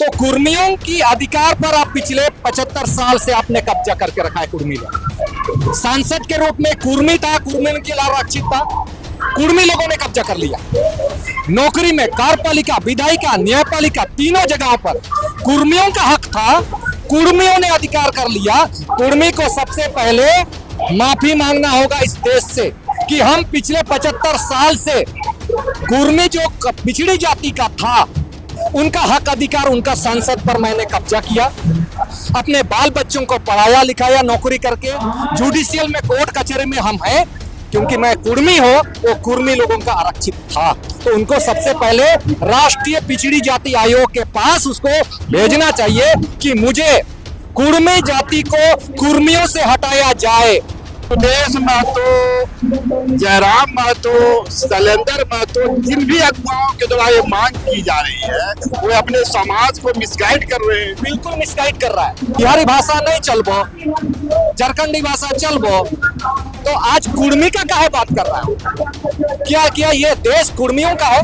तो कुर्मियों की अधिकार पर आप पिछले 75 साल से आपने कब्जा करके रखा है। कुर्मी लोग सांसद के रूप में कुर्मी था, कुर्मी के लिए आरक्षित था, कुर्मी लोगों ने कब्जा कर लिया। नौकरी में कार्यपालिका, विधायिका, न्यायपालिका तीनों जगहों पर कुर्मियों का हक था, कुर्मियों ने अधिकार कर लिया। कुर्मी को सबसे पहले माफी मांगना होगा इस देश से कि हम पिछले 75 साल से कुर्मी जो पिछड़ी जाति का था उनका हक अधिकार, उनका सांसद पर मैंने कब्जा किया। अपने बाल बच्चों को पढ़ाया लिखाया, नौकरी करके जुडिशियल में, कोर्ट कचहरी में हम हैं क्योंकि मैं कुर्मी हूं, वो कुर्मी लोगों का आरक्षित था। तो उनको सबसे पहले राष्ट्रीय पिछड़ी जाति आयोग के पास उसको भेजना चाहिए कि मुझे कुर्मी जाति को कुर्मियों से हटाया जाए। सुदेश महतो, जयराम महतो, शैलेंद्र महतो, जिन भी अगुवाओं के द्वारा ये मांग की जा रही है वो अपने समाज को मिसगाइड कर रहे हैं। बिल्कुल मिसगाइड कर रहा है। बिहारी भाषा नहीं चलबो, झारखंडी भाषा चलबो, तो आज कुर्मी का काहे बात कर रहा है? क्या ये देश कुर्मियों का है?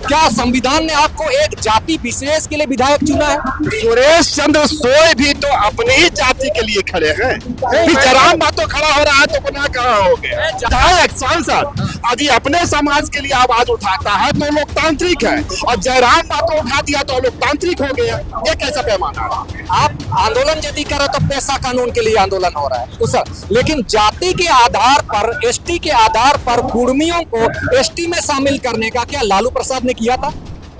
क्या संविधान ने आपको एक जाति विशेष के लिए विधायक चुना है? सुरेश चंद्र सोय भी तो अपनी ही जाति के लिए खड़े हैं। जयराम महतो खड़ा हो रहा है तो गुनाह कहाँ हो गया? विधायक, सांसद यदि अपने समाज के लिए आवाज उठाता है तो लोकतांत्रिक है, और जयराम महतो उठा दिया तो लोकतांत्रिक हो गया। ये कैसा पैमाना है? आप आंदोलन यदि करो तो पैसा कानून के लिए आंदोलन हो रहा है उस, लेकिन जाति के आधार पर, एसटी के आधार पर कुर्मियों को एसटी में शामिल करने का क्या लालू प्रसाद ने किया था?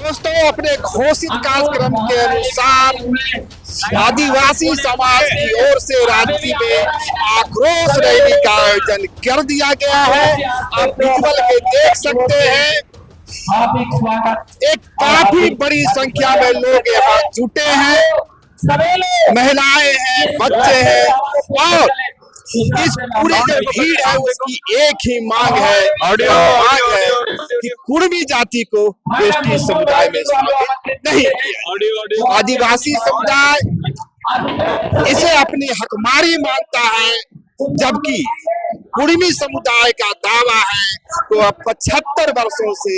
दोस्तों, अपने घोषित कार्यक्रम के अनुसार आदिवासी समाज की ओर से राज्य में आक्रोश रैली का आयोजन कर दिया गया है। आप विजुअल में देख सकते हैं, एक काफी बड़ी संख्या में लोग यहाँ जुटे हैं, महिलाएं हैं, बच्चे हैं, और इस पूरी जो भीड़ है उसकी एक ही मांग है कि कुर्मी जाति को एसटी समुदाय में शामिल नहीं किया। आदिवासी समुदाय इसे अपनी हकमारी मानता है, जबकि कुर्मी समुदाय का दावा है तो अब 75 वर्षों से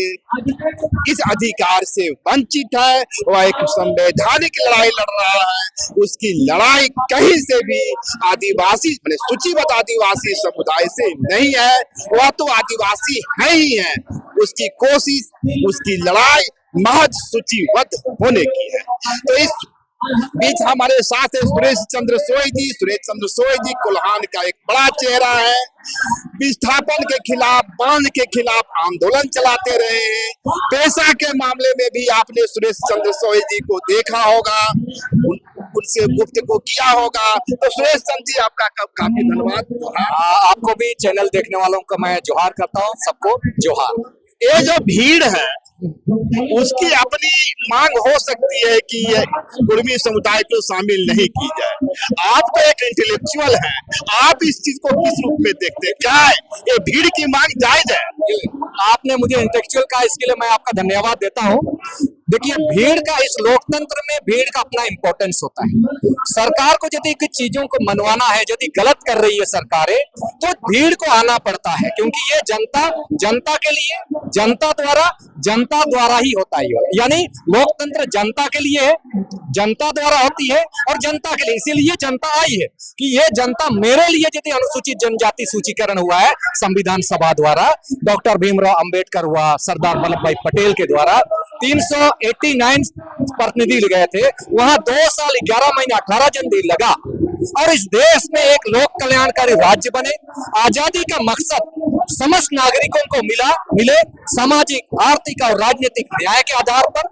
इस अधिकार से वंचित है। वह एक संवैधानिक लड़ाई लड़ रहा है, उसकी लड़ाई कहीं से भी आदिवासी, सूचीबद्ध आदिवासी समुदाय से नहीं है, वह तो आदिवासी है ही है। उसकी कोशिश, उसकी लड़ाई महज सूचीबद्ध होने की है। तो इस बीच हमारे साथ है सुरेश चंद्र सोय जी। सुरेश चंद्र सोय जी कोल्हान का एक बड़ा चेहरा है, विस्थापन के खिलाफ, बांध के खिलाफ आंदोलन चलाते रहे हैं। पेशा के मामले में भी आपने सुरेश चंद्र सोय जी को देखा होगा, उनसे गुफ्तगू किया होगा। तो सुरेश चंद्र जी, आपका काफी धन्यवाद। आपको भी, चैनल देखने वालों का मैं जोहार करता हूँ, सबको जोहार। ये जो भीड़ है उसकी अपनी मांग हो सकती है कि ये कुर्मी समुदाय को शामिल नहीं की जाए। आप तो एक इंटेलेक्चुअल हैं, आप इस चीज को किस रूप में देखते हैं? क्या है ये भीड़ की मांग जायज है? आपने मुझे इंटेलेक्चुअल कहा, इसके लिए मैं आपका धन्यवाद देता हूँ। देखिए, भीड़ का, इस लोकतंत्र में भीड़ का अपना इंपॉर्टेंस होता है। सरकार को यदि कुछ चीजों को मनवाना है, यदि गलत कर रही है सरकारें, तो भीड़ को आना पड़ता है, क्योंकि ये जनता के लिए, जनता द्वारा ही होता है। यानी लोकतंत्र जनता के लिए है, जनता द्वारा होती है और जनता के लिए, इसीलिए जनता आई है कि ये जनता मेरे लिए, यदि अनुसूचित जनजाति सूचीकरण हुआ है संविधान सभा द्वारा, डॉक्टर भीमराव अंबेडकर हुआ, सरदार वल्लभ भाई पटेल के द्वारा 389 प्रतिनिधि गए थे, वहां 2 साल 11 महीना 18 दिन लगा, और इस देश में एक लोक कल्याणकारी राज्य बने। आजादी का मकसद समस्त नागरिकों को मिले सामाजिक, आर्थिक और राजनीतिक न्याय के आधार पर,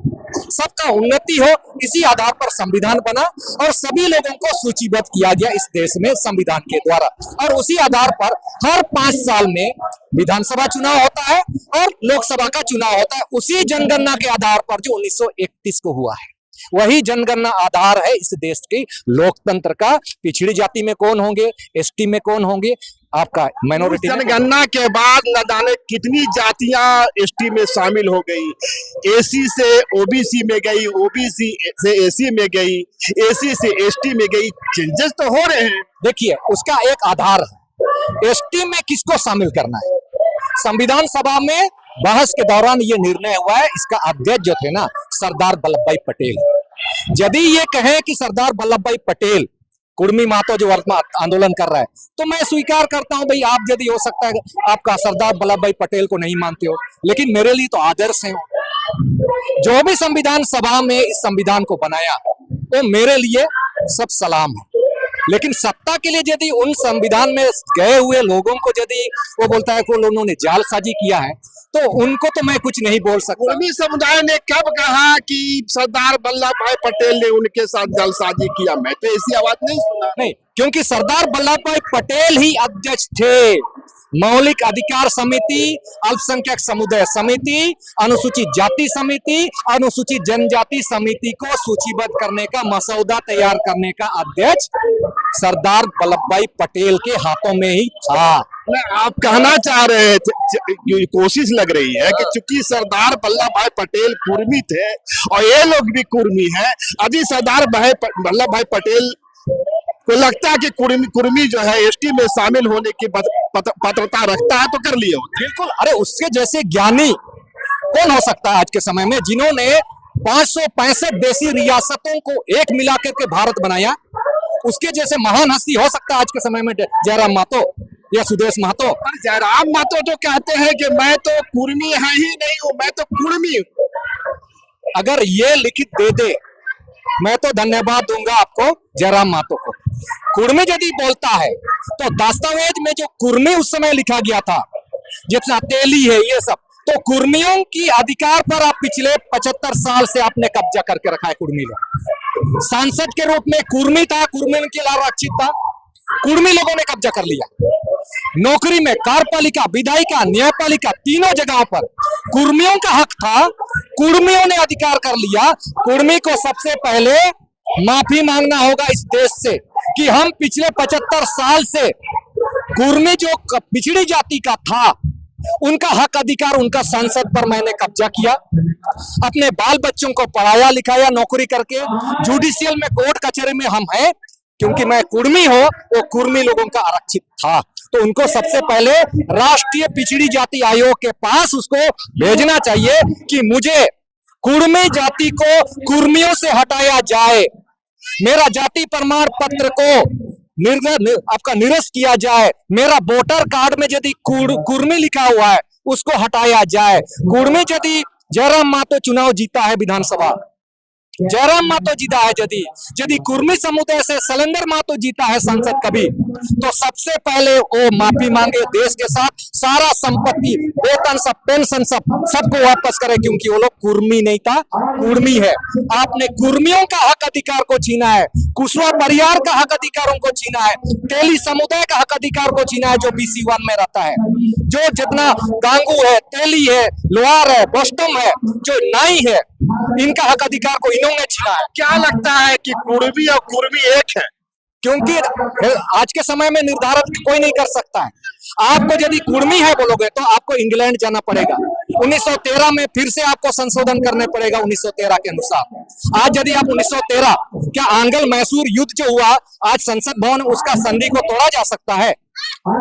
सबका उन्नति हो, इसी आधार पर संविधान बना और सभी लोगों को सूचीबद्ध किया गया इस देश में संविधान के द्वारा। और उसी आधार पर हर 5 साल में विधानसभा चुनाव होता है और लोकसभा का चुनाव होता है, उसी जनगणना के आधार पर जो 1931 को हुआ है। वही जनगणना आधार है इस देश के लोकतंत्र का। पिछड़ी जाति में कौन होंगे, एसटी में कौन होंगे, आपका माइनॉरिटी। जनगणना के बाद न जाने कितनी जातियां एसटी में शामिल हो गई, एसी से ओबीसी में गई, ओबीसी से एसी में गई, एसी से एसटी में गई। चेंजेस तो हो रहे हैं। देखिए, उसका एक आधार है, एसटी में किसको शामिल करना है। संविधान सभा में बहस के दौरान ये निर्णय हुआ है, इसका अध्यक्ष जो थे ना सरदार वल्लभ भाई पटेल, यदि ये कहें कि सरदार वल्लभ भाई पटेल कुर्मी मातो जो वर्तमान आंदोलन कर रहा है, तो मैं स्वीकार करता हूं भाई, आप यदि हो सकता है आपका सरदार वल्लभ भाई पटेल को नहीं मानते हो, लेकिन मेरे लिए तो आदर्श है। जो भी संविधान सभा में इस संविधान को बनाया वो मेरे लिए सब सलाम है। लेकिन सत्ता के लिए यदि उन संविधान में गए हुए लोगों को यदि वो बोलता है कि उन्होंने जालसाजी किया है, तो उनको तो मैं कुछ नहीं बोल सकता। कुर्मी समुदाय ने कब कहा कि सरदार वल्लभ भाई पटेल ने उनके साथ जालसाजी किया? मैं तो ऐसी आवाज नहीं सुना। नहीं, क्योंकि सरदार वल्लभ भाई पटेल ही अध्यक्ष थे। मौलिक अधिकार समिति, अल्पसंख्यक समुदाय समिति, अनुसूचित जाति समिति, अनुसूचित जनजाति समिति को सूचीबद्ध करने का मसौदा तैयार करने का अध्यक्ष सरदार वल्लभ भाई पटेल के हाथों में ही था। आप कहना चाह रहे थे, कोशिश लग रही है कि चूंकि सरदार वल्लभ भाई पटेल कुर्मी थे और ये लोग भी कुर्मी हैं, यदि सरदार वल्लभ भाई पटेल को लगता है कि कुर्मी जो है एसटी में शामिल होने की पात्रता रखता है तो कर लिए होते। बिल्कुल, अरे उसके जैसे ज्ञानी कौन हो सकता है आज के समय में, जिन्होंने 565 देशी रियासतों को एक मिला करके भारत बनाया। उसके जैसे महान हस्ती हो सकता है आज के समय में जयराम महतो या सुदेश महतो? जयराम महतो तो कहते हैं कि मैं तो कुर्मी है ही नहीं हूँ, मैं तो कुर्मी हूँ। अगर ये लिखित दे दे मैं तो धन्यवाद दूंगा आपको, जयराम महतो को। कुर्मी यदि बोलता है तो दस्तावेज में जो कुर्मी उस समय लिखा गया था, जितना तेली है ये सब, तो कुर्मियों की अधिकार पर आप पिछले 75 साल से आपने कब्जा करके रखा है। कुर्मी लोग सांसद के रूप में कुर्मी था, कुर्मी के अलावा आरक्षित था, कुर्मी लोगों ने कब्जा कर लिया। नौकरी में कार्यपालिका, विधायिका, न्यायपालिका तीनों जगहों पर कुर्मियों का हक था, कुर्मियों ने अधिकार कर लिया। कुर्मी को सबसे पहले माफी मांगना होगा इस देश से कि हम पिछले 75 साल से कुर्मी जो पिछड़ी जाति का था उनका हक अधिकार उनका संसद पर मैंने कब्जा किया, अपने बाल बच्चों को पढ़ाया लिखाया नौकरी करके, जुडिशियल में कोर्ट कचहरी में हम हैं क्योंकि मैं कुर्मी हूं, वो कुर्मी लोगों का आरक्षित था। तो उनको सबसे पहले राष्ट्रीय पिछड़ी जाति आयोग के पास उसको भेजना चाहिए कि मुझे कुर्मी जाति को कुर्मियों से हटाया जाए, मेरा जाति प्रमाण पत्र को आपका निरस्त किया जाए, मेरा वोटर कार्ड में यदि कुर्मी लिखा हुआ है उसको हटाया जाए। कुर्मी यदि जयराम महतो चुनाव जीता है विधानसभा, जयराम महतो जीता है, यदि कुर्मी समुदाय से शैलेंद्र महतो जीता है संसद कभी, तो सबसे पहले वो माफी मांगे, देश के साथ सारा संपत्ति, वेतन सब, पेंशन सबको वापस करे, क्योंकि वो लोग कुर्मी नहीं था, कुर्मी है। आपने कुर्मियों का हक अधिकार को छीना है, कुशवा परिवार का हक अधिकारों को छीना है, तेली समुदाय का हक अधिकार को छीना है जो BC1 में रहता है, जो जितना गांगू है, तेली है, लोहार है, बस्टम है, जो नाई है, इनका हक अधिकार को इन्होंने छीना है। क्या लगता है कि कुर्मी और कुर्मी एक है? क्योंकि आज के समय में निर्धारित कोई नहीं कर सकता है। आपको यदि कुर्मी है बोलोगे तो आपको इंग्लैंड जाना पड़ेगा, 1913 में फिर से आपको संशोधन करने पड़ेगा 1913 के अनुसार। आज यदि आप 1913 क्या आंग्ल मैसूर युद्ध जो हुआ, आज संसद भवन उसका संधि को तोड़ा जा सकता है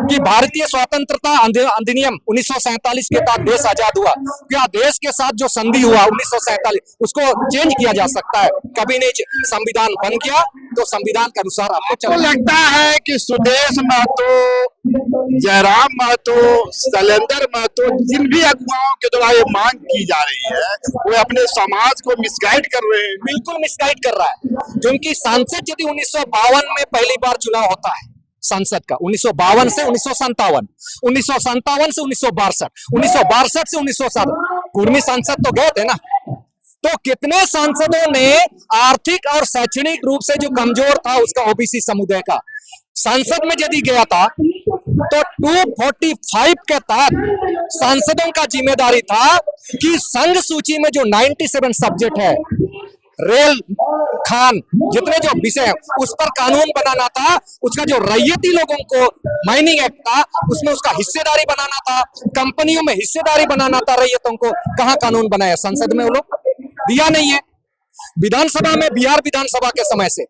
कि भारतीय स्वतंत्रता अधिनियम 1947 के तहत देश आजाद हुआ, क्या देश के साथ जो संधि हुआ 1947 उसको चेंज किया जा सकता है? कभी नहीं। संविधान बन गया तो संविधान के अनुसार आपको चलना लगता है कि सुदेश महतो, जयराम महतो, शैलेंद्र महतो, जिन भी अगुवाओं के द्वारा ये मांग की जा रही है वो अपने समाज को मिसगाइड कर रहे हैं। बिल्कुल मिसगाइड कर रहा है, क्योंकि सांसद यदि 1952 में पहली बार चुनाव होता है संसद का, 1952 से 1957, 1957 से 1962, 1962 से 1907, कुर्मी सांसद तो गए थे ना। तो कितने सांसदों ने आर्थिक और शैक्षणिक रूप से जो कमजोर था उसका OBC समुदाय का संसद में यदि गया था, तो 245 के तहत सांसदों का जिम्मेदारी था कि संघ सूची में जो 97 सब्जेक्ट है, रेल, खान, जितने जो विषय है उस पर कानून बनाना था। उसका जो रैयती लोगों को माइनिंग एक्ट था उसमें उसका हिस्सेदारी बनाना था, कंपनियों में हिस्सेदारी बनाना था रैयतों को। कहाँ कानून बनाया? संसद में वो लोग दिया नहीं है। विधानसभा में, बिहार विधानसभा के समय से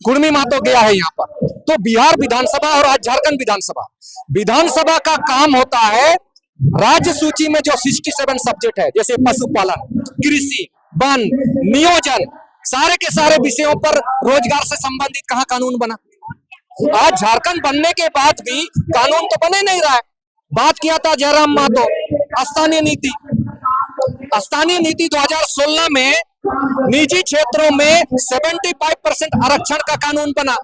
कुर्मी महतो गया है यहाँ पर, तो बिहार विधानसभा और आज झारखंड विधानसभा का काम होता है राज्य सूची में जो 67 सब्जेक्ट है, जैसे पशुपालन, कृषि, वन, नियोजन, सारे के सारे विषयों पर रोजगार से संबंधित कहाँ कानून बना? आज झारखंड बनने के बाद भी कानून तो बने नहीं रहा है। बात किया था जयराम महतो, स्थानीय नीति 2016 में निजी क्षेत्रों में 75% आरक्षण का कानून बना।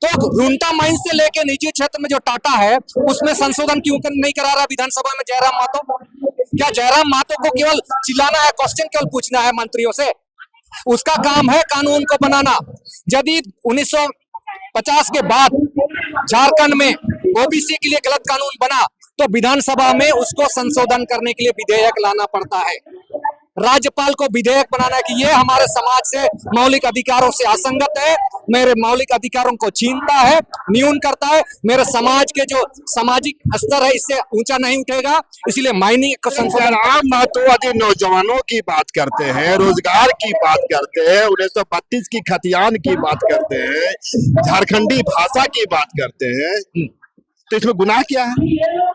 तो रुंटा माइंस से लेके निजी क्षेत्र में जो टाटा है उसमें संशोधन क्यों नहीं करा रहा विधानसभा में जयराम महतो? क्या जयराम महतो को केवल चिल्लाना है, क्वेश्चन केवल पूछना है मंत्रियों से? उसका काम है कानून को बनाना। यदि 1950 के बाद झारखंड में ओबीसी के लिए गलत कानून बना तो विधानसभा में उसको संशोधन करने के लिए विधेयक लाना पड़ता है। राज्यपाल को विधेयक बनाना है कि ये हमारे समाज से मौलिक अधिकारों से असंगत है, मेरे मौलिक अधिकारों को छीनता है, न्यून करता है, मेरे समाज के जो सामाजिक स्तर है इससे ऊंचा नहीं उठेगा, इसलिए माइनिंग को संशोधन। जयराम महतो यदि नौजवानों की बात करते हैं, रोजगार की बात करते हैं, 1932 की खतियान की बात करते हैं, झारखंडी भाषा की बात करते हैं, तो इसमें गुनाह क्या है?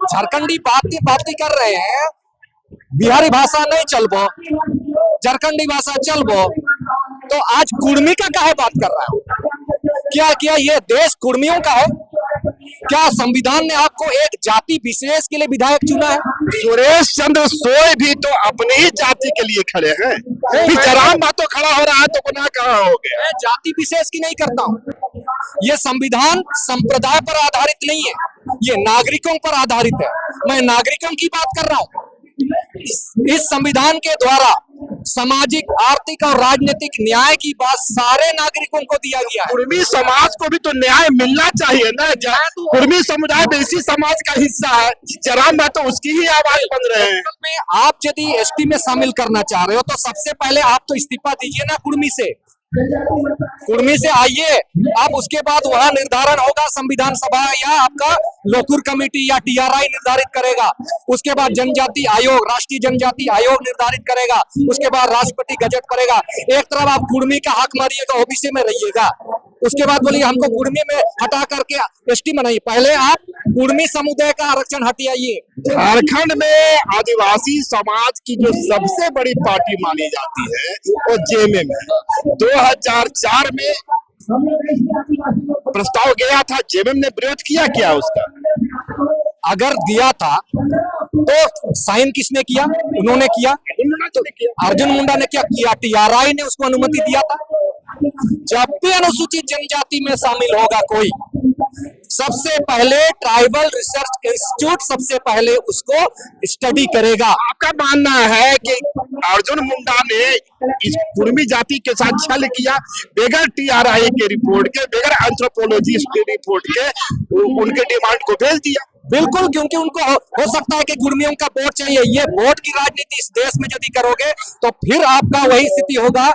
झारखंडी बात कर रहे हैं, बिहारी भाषा नहीं चलबो, झारखंडी भाषा चलबो, तो आज कुर्मी का काहे बात कर रहा है? क्या ये देश कुर्मियों का है? क्या संविधान ने आपको एक जाति विशेष के लिए विधायक चुना है? सुरेश चंद्र सोय भी तो अपनी ही जाति के लिए खड़े हैं, जयराम महतो खड़ा हो रहा है तो गुनाह कहाँ हो गया? मैं जाति विशेष की नहीं करता हूँ। ये संविधान संप्रदाय पर आधारित नहीं है, ये नागरिकों पर आधारित है। मैं नागरिकों की बात कर रहा हूँ। इस संविधान के द्वारा सामाजिक, आर्थिक और राजनीतिक न्याय की बात सारे नागरिकों को दिया गया है। कुर्मी समाज को भी तो न्याय मिलना चाहिए ना। कुर्मी समुदाय बेसी समाज का हिस्सा है, जयराम महतो उसकी ही आवाज बन रहे हैं। में आप यदि एसटी में शामिल करना चाह रहे हो तो सबसे पहले आप तो इस्तीफा दीजिए ना कुर्मी से आइए, आप उसके बाद वहां निर्धारण होगा, संविधान सभा या आपका लोकुर कमेटी या टीआरआई निर्धारित करेगा। उसके बाद जनजाति आयोग, राष्ट्रीय जनजाति आयोग निर्धारित करेगा। उसके बाद राष्ट्रपति गजट करेगा। एक तरफ आप कुर्मी का हक मारिएगा, ओबीसी में रहिएगा, उसके बाद बोलिए हमको कुर्मी में हटा करके एसटी बनाइए। पहले आप कुर्मी समुदाय का आरक्षण हटाइए। झारखंड में आदिवासी समाज की जो सबसे बड़ी पार्टी मानी जाती है वो जेएमएम है। 2004 में प्रस्ताव गया था, जेएमएम ने विरोध किया क्या उसका? अगर दिया था तो साइन किसने किया? उन्होंने किया, अर्जुन मुंडा ने क्या किया? टीआरआई ने उसको अनुमति दिया था। जब भी अनुसूचित जनजाति में शामिल होगा कोई, सबसे पहले ट्राइबल रिसर्च इंस्टीट्यूट सबसे पहले उसको स्टडी करेगा। आपका मानना है कि अर्जुन मुंडा ने इस कुर्मी जाति के साथ छल किया बगैर टीआरआई के रिपोर्ट के, बगैर एंथ्रोपोलॉजिस्ट के रिपोर्ट के, उनके डिमांड को भेज दिया? बिल्कुल, क्योंकि उनको हो सकता है कि कुर्मियों का वोट चाहिए। ये वोट की राजनीति इस देश में यदि करोगे तो फिर आपका वही स्थिति होगा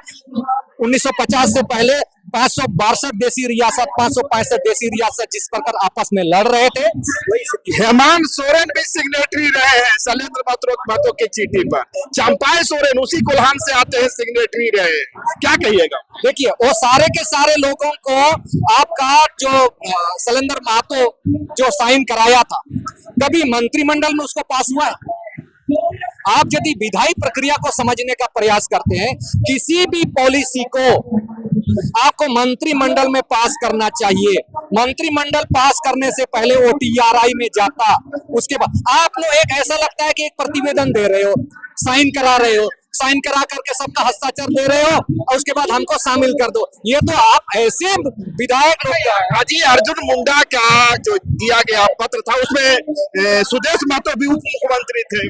1950 से पहले 562 देसी रियासत, 565 देसी रियासत जिस प्रकार आपस में लड़ रहे थे। हेमंत सोरेन भी सिग्नेटरी रहे हैं शैलेंद्र महतो की चिट्ठी पर। चंपाई सोरेन उसी कोल्हान से आते हैं, सिग्नेटरी रहे। क्या कहिएगा? देखिए, वो सारे के सारे लोगों को आपका जो शैलेंद्र महतो जो साइन कराया था, कभी मंत्रिमंडल में उसको पास हुआ है? आप यदि विधायी प्रक्रिया को समझने का प्रयास करते हैं, किसी भी पॉलिसी को आपको मंत्रिमंडल में पास करना चाहिए। मंत्रिमंडल पास करने से पहले वो टीआरआई में जाता। उसके बाद आप लोग एक ऐसा लगता है कि एक प्रतिवेदन दे रहे हो, साइन करा रहे हो, साइन करा करके सबका हस्ताक्षर दे रहे हो और उसके बाद हमको शामिल कर दो। ये तो आप ऐसे विधायक लोग। अजी अर्जुन मुंडा का जो दिया गया पत्र था उसमें सुदेश महतो भी उप मुख्यमंत्री थे,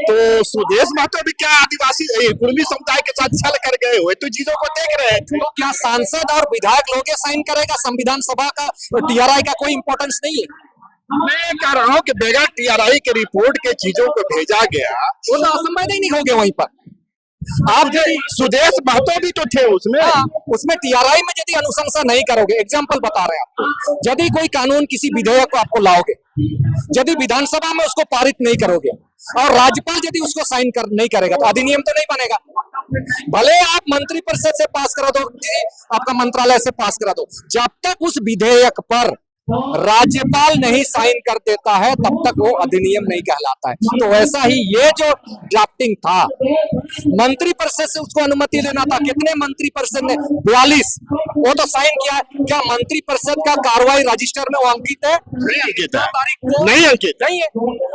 तो सुदेश महतो भी क्या आदिवासी कुर्मी समुदाय के साथ छल कर गए हुए तो चीजों को देख रहे थे? तो क्या सांसद और विधायक लोग साइन करेगा? संविधान सभा का टीआरआई का कोई इंपॉर्टेंस नहीं है। मैं कह रहा हूँ कि बगैर टीआरआई के रिपोर्ट के चीजों को भेजा गया, वो तो असंवैधानिक हो गए वहीं पर। आप सुदेश महतो भी तो थे उसमें। उसमें टीआरआई में यदि अनुशंसा नहीं करोगे, एग्जांपल बता रहे हैं आपको, यदि कोई कानून किसी विधेयक को आपको लाओगे, यदि विधानसभा में उसको पारित नहीं करोगे और राज्यपाल यदि उसको साइन नहीं करेगा तो अधिनियम तो नहीं बनेगा। भले आप मंत्री परिषद से पास करा दो, आपका मंत्रालय से पास करा दो, जब तक उस विधेयक पर राज्यपाल नहीं साइन कर देता है तब तक वो अधिनियम नहीं कहलाता है। तो वैसा ही ये जो ड्राफ्टिंग था, मंत्री परिषद से उसको अनुमति लेना था। कितने मंत्री परिषद ने? 42। वो तो साइन किया। क्या मंत्री परिषद का कार्रवाई रजिस्टर में वो अंकित है? नहीं अंकित है, तारीख को नहीं अंकित नहीं है।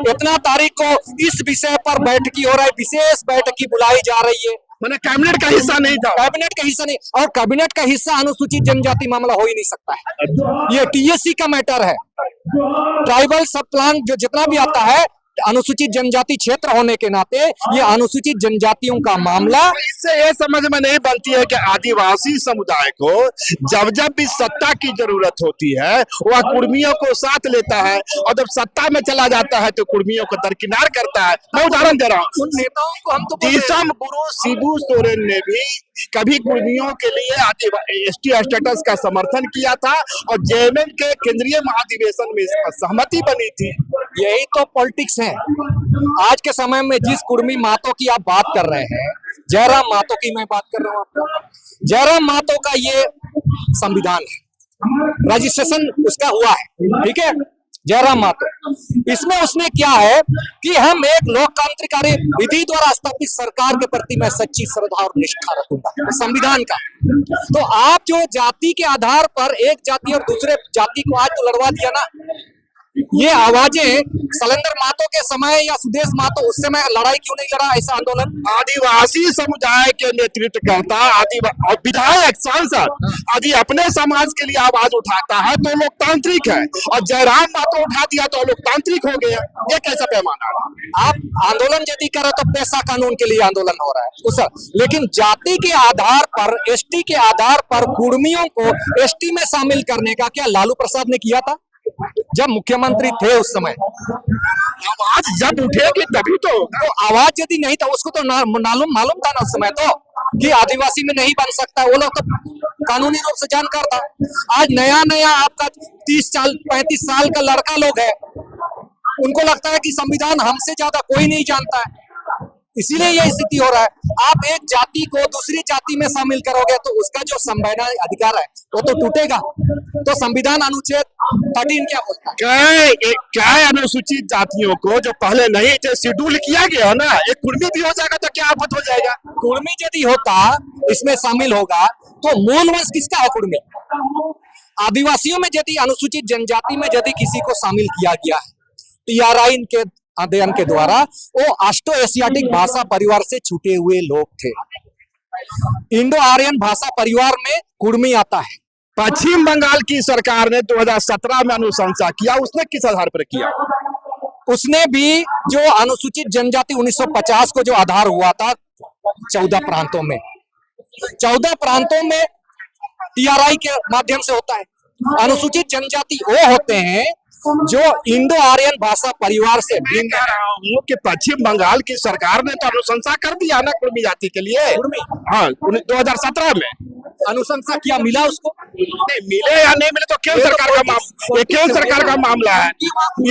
इतना तारीख को इस विषय पर बैठकी हो रही है, विशेष बैठकी बुलाई जा रही है। मैंने कैबिनेट का हिस्सा नहीं था। कैबिनेट का हिस्सा नहीं, और कैबिनेट का हिस्सा अनुसूचित जनजाति मामला हो ही नहीं सकता है। ये टीएससी का मैटर है। ट्राइबल सब प्लान जो जितना भी आता है अनुसूचित जनजाति क्षेत्र होने के नाते ये अनुसूचित जनजातियों का मामला। इससे ये समझ में नहीं बनती है कि आदिवासी समुदाय को जब जब भी सत्ता की जरूरत होती है वह कुर्मियों को साथ लेता है, और जब सत्ता में चला जाता है तो कुर्मियों को दरकिनार करता है। मैं उदाहरण दे रहा हूँ, उन नेताओं को हम तो दिसम गुरु शिबू सोरेन ने भी कभी कुर्मियों के लिए एसटी स्टेटस का समर्थन किया था, और जेएमएम के केंद्रीय महाधिवेशन में इस पर सहमति बनी थी। यही तो पॉलिटिक्स है। आज के समय में जिस कुर्मी मातो की आप बात कर रहे हैं, जयराम मातो की मैं बात कर रहा हूँ आपको। जयराम मातो का ये संविधान है, रजिस्ट्रेशन उसका हुआ है, ठीक है। जयराम मातो, इसमें उसने क्या है कि हम एक लोकतांत्रिक विधि द्वारा स्थापित सरकार के प्रति मैं सच्ची श्रद्धा और निष्ठा रखूंगा, संविधान का। तो आप जो जाति के आधार पर एक जाति और दूसरे जाति को आज तो लड़वा दिया ना, ये आवाजें शैलेंद्र महतो के समय या सुदेश महतो उस समय लड़ाई क्यों नहीं लड़ा ऐसा आंदोलन? आदिवासी समुदाय के नेतृत्व करता और विधायक सांसद यदि अपने समाज के लिए आवाज उठाता है तो लोकतांत्रिक है, और जयराम महतो उठा दिया तो लोकतांत्रिक हो गया। ये कैसा पैमाना है? आप आंदोलन यदि करो तो पैसा कानून के लिए आंदोलन हो रहा है तो सर, लेकिन जाति के आधार पर, एसटी के आधार पर कुर्मियों को एसटी में शामिल करने का क्या लालू प्रसाद ने किया था जब मुख्यमंत्री थे उस समय? आवाज जब उठेगी तभी तो आवाज यदि नहीं था, उसको तो मालूम था ना उस समय तो कि आदिवासी में नहीं बन सकता। वो लोग तो कानूनी रूप से जानकार था। आज नया नया आपका 30-35 साल का लड़का लोग है, उनको लगता है कि संविधान हमसे ज्यादा कोई नहीं जानता है, इसीलिए ये स्थिति हो रहा है। आप एक जाति को दूसरी जाति में शामिल करोगे तो उसका जो संवैधानिक अधिकार है वो तो टूटेगा। तो संविधान अनुच्छेद 13 क्या बोलता है? क्या अनुसूचित जातियों को जो पहले नहीं थे शेड्यूल किया गया ना, एक कुर्मी भी हो जाएगा तो क्या आफत हो जाएगा? कुर्मी यदि होता इसमें शामिल होगा तो मूल वंश किसका है? कुर्मी। आदिवासियों में यदि अनुसूचित जनजाति में यदि किसी को शामिल किया गया है, टीआरआई के अध्ययन के द्वारा, वो ऑस्ट्रो एशियाटिक भाषा परिवार से छूटे हुए लोग थे। इंडो आर्यन भाषा परिवार में कुर्मी आता है। पश्चिम बंगाल की सरकार ने 2017 में अनुशंसा किया, उसने किस आधार पर किया? उसने भी जो अनुसूचित जनजाति 1950 को जो आधार हुआ था 14 प्रांतों में, 14 प्रांतों में टीआरआई के माध्यम से होता है। अनुसूचित जनजाति वो होते हैं जो इंडो आर्यन भाषा परिवार से भिन्न है। कि पश्चिम बंगाल की सरकार ने तो अनुशंसा कर दिया ना कुर्मी जाति के लिए। हाँ, 2017 में अनुशंसा किया, मिला उसको? नहीं मिले या नहीं मिले तो केंद्र सरकार का मामला, ये केंद्र सरकार का मामला है।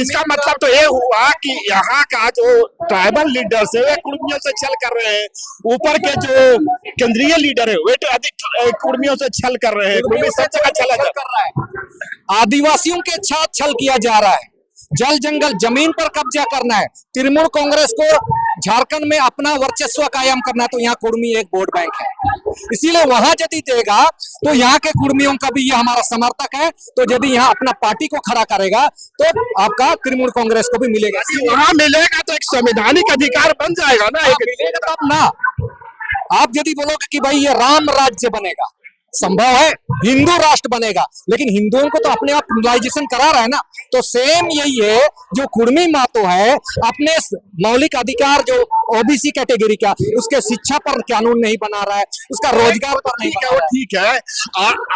इसका मतलब तो ये हुआ कि यहाँ का जो ट्राइबल लीडर्स है वे कुर्मियों से छल कर रहे हैं, ऊपर के जो केंद्रीय लीडर है वे तो अधिक कुर्मियों से छल कर रहे हैं। कुर्मी सब जगह छल कर रहा है। आदिवासियों के साथ छल किया जा रहा है। जल जंगल जमीन पर कब्जा करना है। तृणमूल कांग्रेस को झारखंड में अपना वर्चस्व कायम करना है, तो यहाँ कुर्मी एक वोट बैंक है, इसीलिए वहां यदि देगा तो यहाँ के कुर्मियों का भी ये हमारा समर्थक है। तो यदि यहाँ अपना पार्टी को खड़ा करेगा तो आपका तृणमूल कांग्रेस को भी मिलेगा। वहां मिलेगा तो एक संवैधानिक अधिकार बन जाएगा ना, एक मिलेगा तब ना। आप यदि बोलोगे कि भाई ये राम राज्य बनेगा, संभव है, हिंदू राष्ट्र बनेगा, लेकिन हिंदुओं को तो अपने आप क्रिमिनलाइजेशन करा रहा है ना। तो सेम यही है, जो कुर्मी मातो है अपने मौलिक अधिकार जो ओबीसी कैटेगरी का, उसके शिक्षा पर कानून नहीं बना रहा है, उसका रोजगार पर नहीं बना रहा है। ठीक है,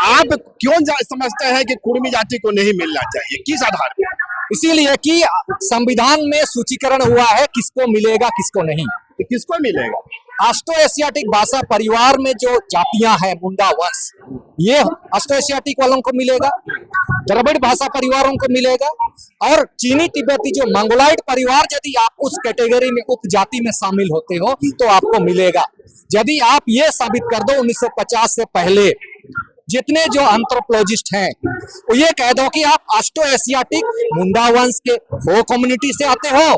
आप क्यों समझते हैं कि कुर्मी जाति को नहीं मिलना चाहिए, किस आधार पर? इसीलिए कि संविधान में सूचीकरण हुआ है किसको मिलेगा किसको नहीं। तो किसको मिलेगा? ऑस्ट्रो एशियाटिक भाषा परिवार में जो जातियां हैं, मुंडा वंश, ये ऑस्ट्रो एशियाटिक वालों को मिलेगा, द्रविड़ भाषा परिवारों को मिलेगा, और चीनी तिब्बती जो मंगोलाइट परिवार, यदि आप उस कैटेगरी में उपजाति में शामिल होते हो तो आपको मिलेगा। यदि आप ये साबित कर दो 1950 से पहले जितने जो एंथ्रोपोलॉजिस्ट हैं वो ये कह दो कि आप ऑस्ट्रो एशियाटिक मुंडा वंश के हो कम्युनिटी से आते हो,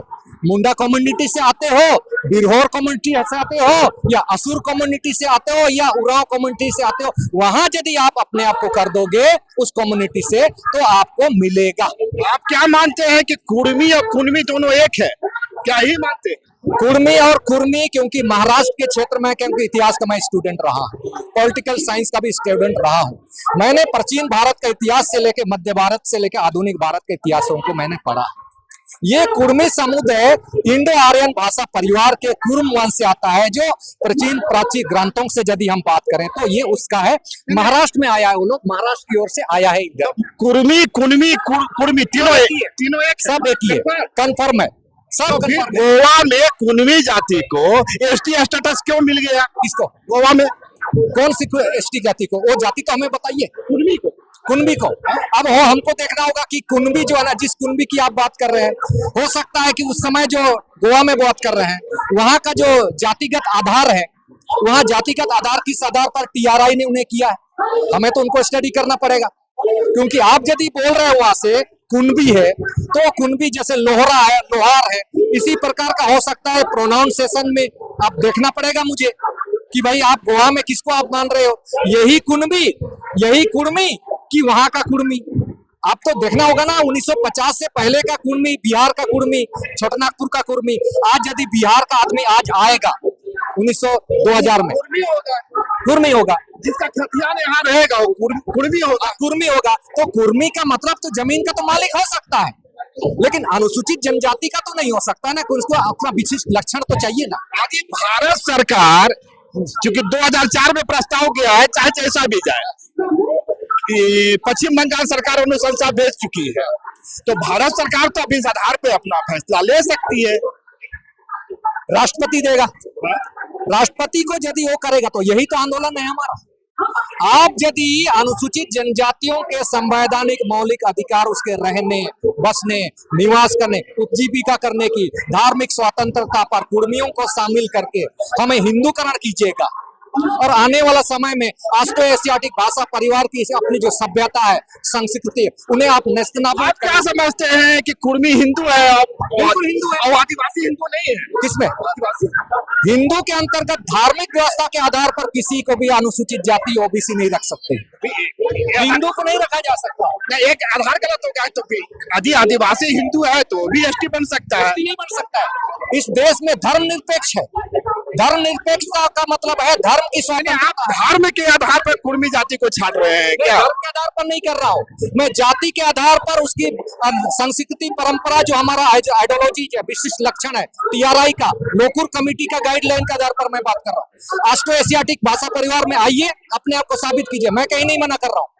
मुंडा कम्युनिटी से आते हो, बिरहोर कम्युनिटी से आते हो, या असुर कम्युनिटी से आते हो, या उराव कम्युनिटी से आते हो, वहां यदि आप अपने आप को कर दोगे उस कम्युनिटी से तो आपको मिलेगा। आप क्या मानते हैं कि कुर्मी और कुर्मी दोनों एक है? क्या ही मानते हैं? कुर्मी और कुर्मी, क्योंकि महाराष्ट्र के क्षेत्र में, क्योंकि इतिहास का मैं स्टूडेंट रहा हूँ, पॉलिटिकल साइंस का भी स्टूडेंट रहा हूँ, मैंने प्राचीन भारत का इतिहास से लेकर मध्य भारत से लेकर आधुनिक भारत के इतिहासों को मैंने पढ़ा। ये कुर्मी समुदाय इंडो आर्यन भाषा परिवार के कुर्म वंश से आता है, जो प्राचीन ग्रंथों से यदि हम बात करें तो ये उसका है, महाराष्ट्र में आया है, वो लोग महाराष्ट्र की ओर से आया है इधर। कुर्मी कुर्मी कुर्मी तीनों एक सब एक ही है, कंफर्म है सब। तो फिर गोवा में कुर्मी जाति को एसटी स्टेटस क्यों मिल गया? किसको? गोवा में कौन सी एसटी जाति को? वो जाति तो हमें बताइए। कुर्मी को। कुनबी को। अब हो हमको देखना होगा कि कुनबी जो है ना, जिस कुनबी की आप बात कर रहे हैं, हो सकता है कि उस समय जो गोवा में बात कर रहे हैं वहां का जो जातिगत आधार है, वहां जातिगत आधार किस आधार पर टीआरआई ने उन्हें किया है, हमें तो उनको स्टडी करना पड़ेगा। क्योंकि आप यदि बोल रहे हो वहां से कुनबी है तो कुनबी जैसे लोहरा है, लोहार है, इसी प्रकार का हो सकता है। प्रोनाउंसिएशन में आप देखना पड़ेगा मुझे कि भाई आप गोवा में किसको आप मान रहे हो, यही कुनबी, यही कुर्मी कि वहां का कुर्मी? आप तो देखना होगा ना, 1950 से पहले का कुर्मी, बिहार का कुर्मी, छोटानागपुर का कुर्मी। आज यदि बिहार का आदमी आज आएगा 2000 में, कुर्मी होगा। जिसका खतियान यहाँ रहेगा वो कुर्मी होगा। कुर्मी होगा तो कुर्मी का मतलब तो जमीन का तो मालिक हो सकता है, लेकिन अनुसूचित जनजाति का तो नहीं हो सकता ना, उसको अपना विशिष्ट लक्षण तो चाहिए ना। यदि भारत सरकार, क्योंकि 2004 में प्रस्ताव गया है, चाहे जैसा भी जाए, पश्चिम बंगाल सरकार अनुशंसा भेज चुकी है, तो भारत सरकार तो अभी इस आधार पे अपना फैसला ले सकती है। राष्ट्रपति देगा, राष्ट्रपति को यदि वो करेगा तो यही तो आंदोलन है हमारा। आप यदि अनुसूचित जनजातियों के संवैधानिक मौलिक अधिकार, उसके रहने, बसने, निवास करने, उपजीविका करने की धार्मिक स्वतंत्रता पर कुर्मियों को शामिल करके हमें हिंदूकरण कीजिएगा, और आने वाला समय में ऑस्ट्रो एशियाटिक भाषा परिवार की अपनी जो सभ्यता है, संस्कृति, उन्हें आप नेस्तनाबूद। आप क्या समझते हैं कि कुर्मी हिंदू है और आदिवासी हिंदू नहीं है? किसमें? हिंदू के अंतर्गत धार्मिक व्यवस्था के आधार पर किसी को भी अनुसूचित जाति ओबीसी नहीं रख सकते, हिंदू को नहीं रखा जा सकता। एक आधार गलत हो गया तो यदि आदिवासी हिंदू है तो भी एसटी बन सकता है? नहीं बन सकता है। इस देश में धर्म निरपेक्ष है। धर्म निरपेक्षता का मतलब है धर्म की स्वाधीनता। आप धर्म के आधार पर कुर्मी जाति को छाट रहे हैं क्या? धर्म के आधार पर नहीं कर रहा हूँ मैं, जाति के आधार पर उसकी संस्कृति परंपरा, जो हमारा आइडियोलॉजी है, विशिष्ट लक्षण है टीआरआई का, लोकुर कमेटी का गाइडलाइन के आधार पर मैं बात कर रहा हूँ। ऑस्ट्रो एशियाटिक भाषा परिवार में आइए, अपने आप को साबित कीजिए, मैं कहीं नहीं मना कर रहा हूँ।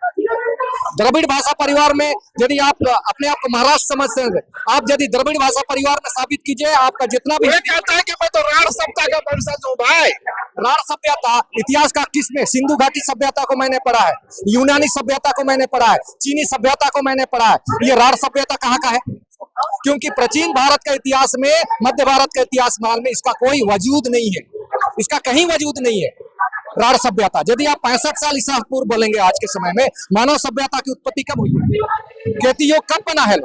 द्रविड़ भाषा परिवार में यदि आप अपने आप को महाराष्ट्र समझते हैं, आप यदि द्रविड़ भाषा परिवार में साबित कीजिए, आपका जितना भी कहता है कि मैं तो राढ़ सभ्यता का वंशज हूँ भाई। राढ़ सभ्यता इतिहास का किसमें? सिंधु घाटी सभ्यता को मैंने पढ़ा है, यूनानी सभ्यता को मैंने पढ़ा है, चीनी सभ्यता को मैंने पढ़ा है। ये राढ़ सभ्यता कहाँ का है? क्योंकि प्राचीन भारत का इतिहास में, मध्य भारत का इतिहास में इसका कोई वजूद नहीं है, इसका कहीं वजूद नहीं है। राढ़ सभ्यता, यदि आप 65 साल ईसा पूर्व बोलेंगे आज के समय में, मानव सभ्यता की उत्पत्ति कब हुई? खेती योग कब बना है?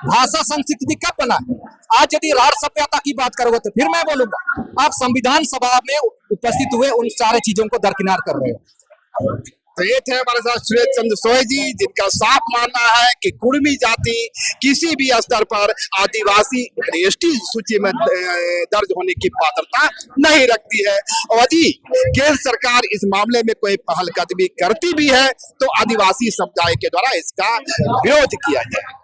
भाषा संस्कृति कब बना है? आज यदि राढ़ सभ्यता की बात करोगे तो फिर मैं बोलूंगा आप संविधान सभा में उपस्थित हुए उन सारे चीजों को दरकिनार कर रहे हो। तो ये थे हमारे साथ सुरेश चंद्र सोय जी, जिनका साफ मानना है कि कुर्मी जाति किसी भी स्तर पर आदिवासी एसटी सूची में दर्ज होने की पात्रता नहीं रखती है, और यदि केंद्र सरकार इस मामले में कोई पहलकदमी करती भी है तो आदिवासी समुदाय के द्वारा इसका विरोध किया जाए।